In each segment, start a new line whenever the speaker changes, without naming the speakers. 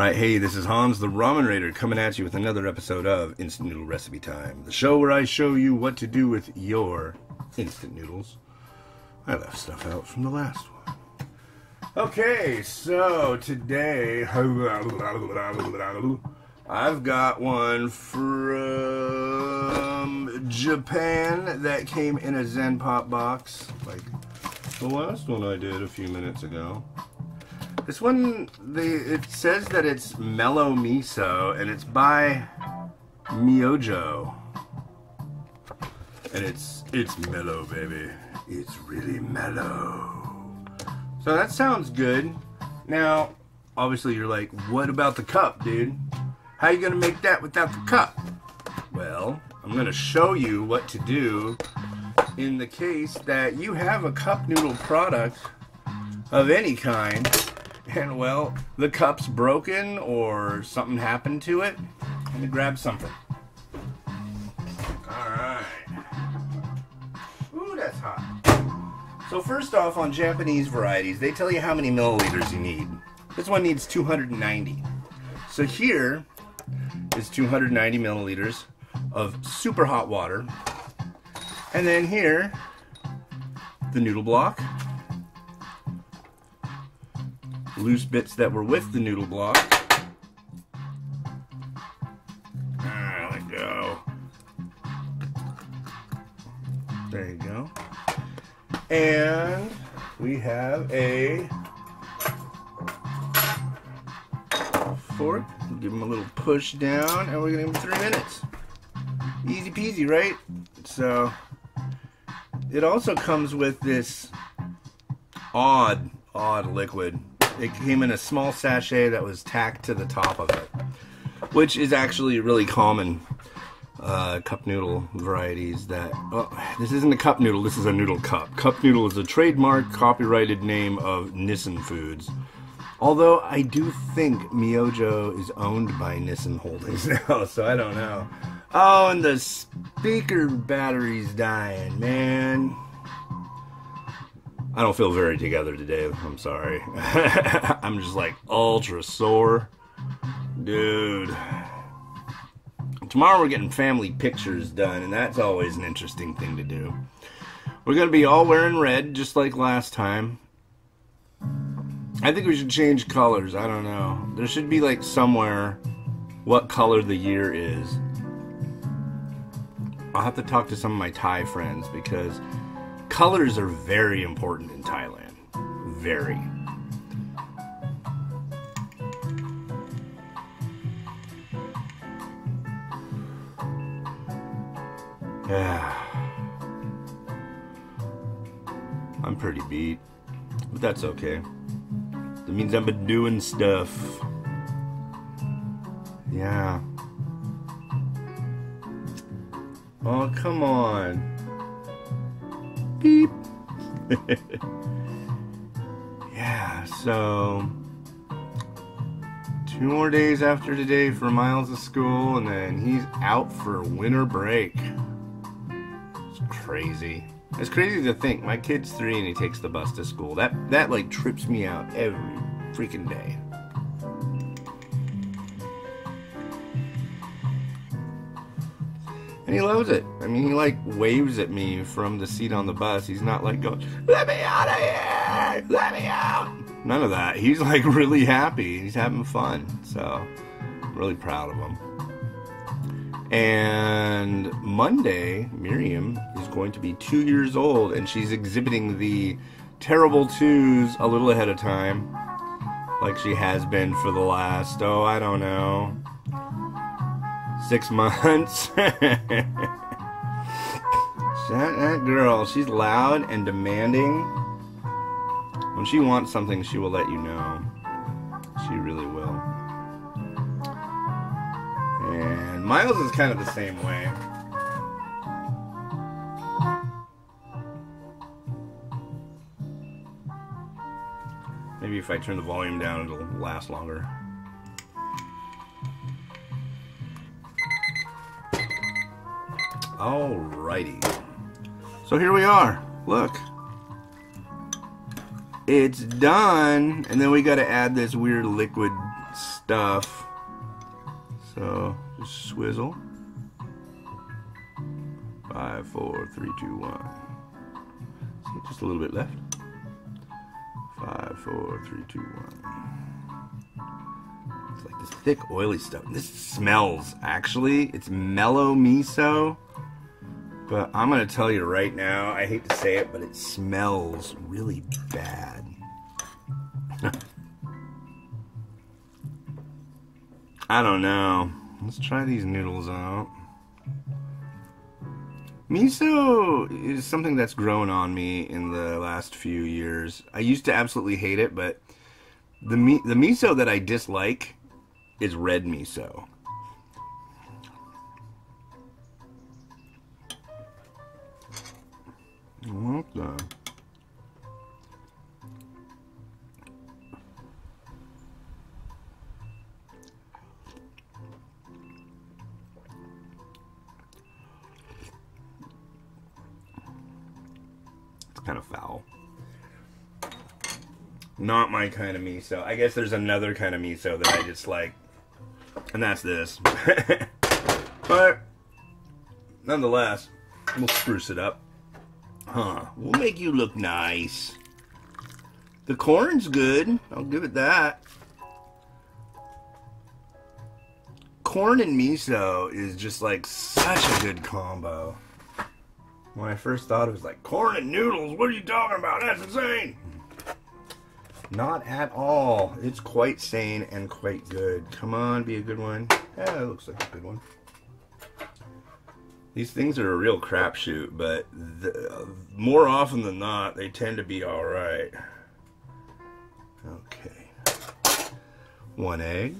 Alright, hey, this is Hans the Ramen Rater coming at you with another episode of Instant Noodle Recipe Time. The show where I show you what to do with your instant noodles. I left stuff out from the last one. Okay, so today I've got one from Japan that came in a Zen Pop box, like the last one I did a few minutes ago. This one, it says that it's Mellow Miso, and it's by Myojo. And it's mellow, baby. It's really mellow. So that sounds good. Now, obviously you're like, what about the cup, dude? How are you gonna make that without the cup? Well, I'm gonna show you what to do in the case that you have a cup noodle product of any kind. And well, the cup's broken or something happened to it. Let me grab something. Alright. Ooh, that's hot. So first off, on Japanese varieties, they tell you how many milliliters you need. This one needs 290. So here is 290 milliliters of super hot water. And then here, the noodle block. Loose bits that were with the noodle block. There we go. There you go. And we have a fork. Give them a little push down, and we're gonna give them 3 minutes. Easy peasy, right? So it also comes with this odd liquid. It came in a small sachet that was tacked to the top of it, which is actually really common cup noodle varieties. That this isn't a cup noodle, this is a noodle cup. Cup noodle is a trademark copyrighted name of Nissin Foods. Although I do think Myojo is owned by Nissin Holdings now, so I don't know. Oh, and the speaker battery's dying, man. I don't feel very together today, I'm sorry. I'm just like ultra sore. Dude. Tomorrow we're getting family pictures done, and that's always an interesting thing to do. We're going to be all wearing red, just like last time. I think we should change colors, I don't know. There should be like somewhere what color the year is. I'll have to talk to some of my Thai friends, because colors are very important in Thailand. Very. Yeah. I'm pretty beat, but that's okay. That means I've been doing stuff. Yeah. Oh, come on. Beep. Yeah, so 2 more days after today for Miles of school, and then he's out for winter break. It's crazy. It's crazy to think my kid's 3 and he takes the bus to school. That like trips me out every freaking day. And he loves it. I mean, he like waves at me from the seat on the bus. He's not like going, "Let me out of here! Let me out!" None of that. He's like really happy. He's having fun. So, I'm really proud of him. And Monday, Miriam is going to be 2 years old, and she's exhibiting the terrible twos a little ahead of time. Like she has been for the last, I don't know, 6 months. That girl, she's loud and demanding. When she wants something, she will let you know. She really will. And Miles is kind of the same way. Maybe if I turn the volume down, it'll last longer. Alrighty. So here we are. Look. It's done. And then we got to add this weird liquid stuff. So just swizzle. 5, 4, 3, 2, 1. See, just a little bit left. 5, 4, 3, 2, 1. It's like this thick, oily stuff. This smells, actually. It's mellow miso. But I'm going to tell you right now, I hate to say it, but it smells really bad. I don't know. Let's try these noodles out. Miso is something that's grown on me in the last few years. I used to absolutely hate it, but the miso that I dislike is red miso. What the? Kind of foul. Not my kind of miso. I guess there's another kind of miso that I just like, and that's this. But nonetheless, we'll spruce it up. We'll make you look nice. The corn's good. I'll give it that. Corn and miso is just like such a good combo. When I first thought it was like, corn and noodles, what are you talking about? That's insane. Not at all. It's quite sane and quite good. Come on, be a good one. Yeah, it looks like a good one. These things are a real crapshoot, but more often than not, they tend to be alright. Okay. 1 egg.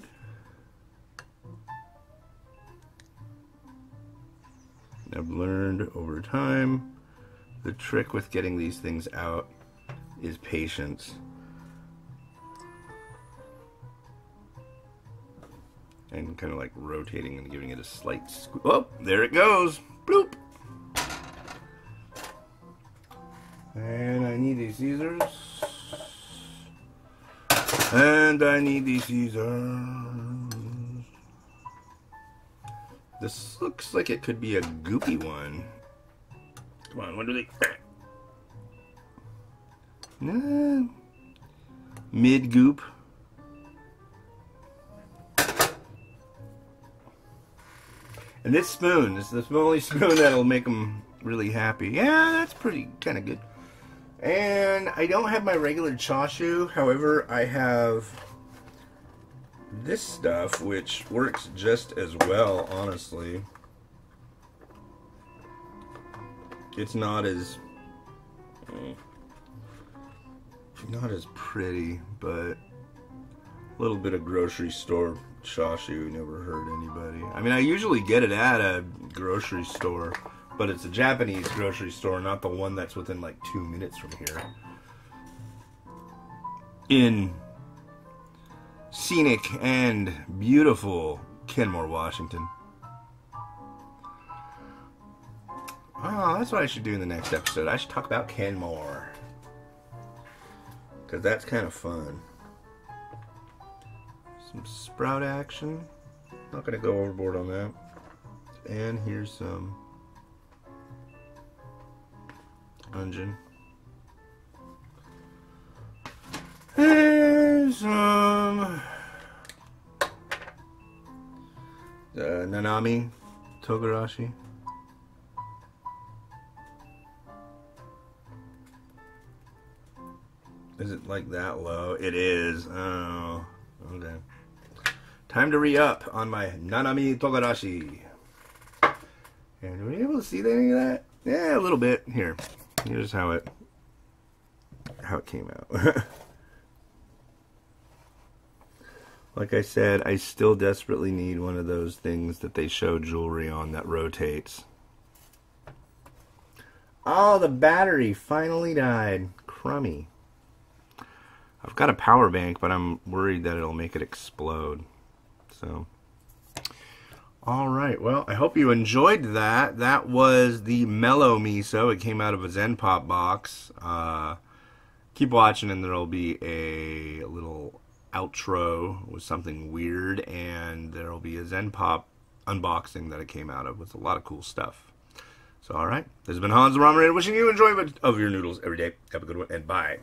I've learned over time the trick with getting these things out is patience. And kind of like rotating and giving it a slight squeeze. Oh, there it goes. Bloop. And I need these scissors. And I need these scissors. This looks like it could be a goopy one. Come on, what do they... Nah. Mid-goop. And this spoon, this is the only spoon that'll make them really happy. Yeah, that's pretty kind of good. And I don't have my regular chashu, however, I have this stuff, which works just as well, honestly. It's not as pretty, but a little bit of grocery store chashu never hurt anybody. I mean, I usually get it at a grocery store, but it's a Japanese grocery store, not the one that's within like 2 minutes from here. In scenic and beautiful Kenmore, Washington. Oh, that's what I should do in the next episode. I should talk about Kenmore, because that's kind of fun. Some sprout action. Not going to go overboard on that. And here's some onion. And some nanami togarashi. Is it like that low? It is. Oh, okay. Time to re-up on my nanami togarashi. And were you able to see any of that? Yeah, a little bit. Here. Here's how it came out. Like I said, I still desperately need one of those things that they show jewelry on that rotates. Oh, the battery finally died. Crummy. I've got a power bank, but I'm worried that it'll make it explode. So, alright, well, I hope you enjoyed that. That was the Mellow Miso. It came out of a Zen Pop box. Keep watching and there'll be a little outro with something weird, and there will be a Zen Pop unboxing that it came out of with a lot of cool stuff. So, alright, this has been Hans the Ramen Rater wishing you enjoyment of your noodles every day. Have a good one, and bye.